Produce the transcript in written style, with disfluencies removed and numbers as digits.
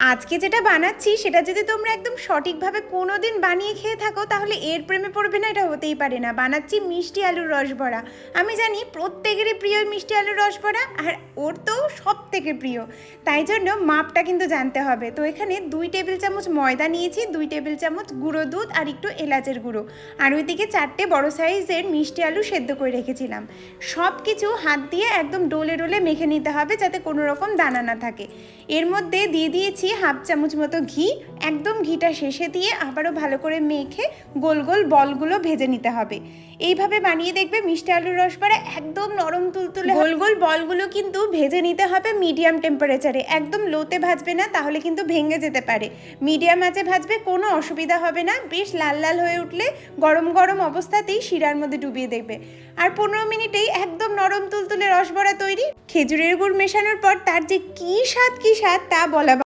আজকে যেটা বানাচ্ছি সেটা যদি তোমরা একদম সঠিকভাবে কোনোদিন বানিয়ে খেয়ে থাকো তাহলে এর প্রেমে পড়বে না, এটা হতেই পারে না। বানাচ্ছি মিষ্টি আলুর রসবড়া। আমি জানি প্রত্যেকেরই প্রিয় মিষ্টি আলুর রসবড়া, আর ওর তো সব থেকে প্রিয়। তাই জন্য মাপটা কিন্তু জানতে হবে। তো এখানে 2 টেবিল চামচ ময়দা নিয়েছি, 2 টেবিল চামচ গুঁড়ো দুধ আর একটু এলাচের গুঁড়ো, আর ওইদিকে 4টে বড় সাইজের মিষ্টি আলু সেদ্ধ করে রেখেছিলাম। সব কিছু হাত দিয়ে একদম ডোলে ডোলে মেখে নিতে হবে যাতে কোনো রকম দানা না থাকে। এর মধ্যে দিয়ে দিয়েছি হাফ চামচ মতো ঘি। একদম ঘিটা শেষে দিয়ে আবারও ভালো করে মেখে গোল গোল বলগুলো ভেজে নিতে হবে। এইভাবে বানিয়ে দেখবে মিষ্টি আলুর রসবড়া একদম নরম তুলতুলে। গোল গোল বলগুলো কিন্তু ভেজে নিতে হবে মিডিয়াম টেম্পারেচারে, একদম লোতে ভাজবে না, তাহলে কিন্তু ভেঙে যেতে পারে। মিডিয়াম আঁচে ভাজবে, কোনো অসুবিধা হবে না। বেশ লাল লাল হয়ে উঠলে গরম গরম অবস্থাতেই শিরার মধ্যে ডুবিয়ে দেবে। আর 15 মিনিটেই একদম নরম তুলতুলে রসবড়া তৈরি। খেজুরের গুড় মেশানোর পর তার যে কী স্বাদ তা বলা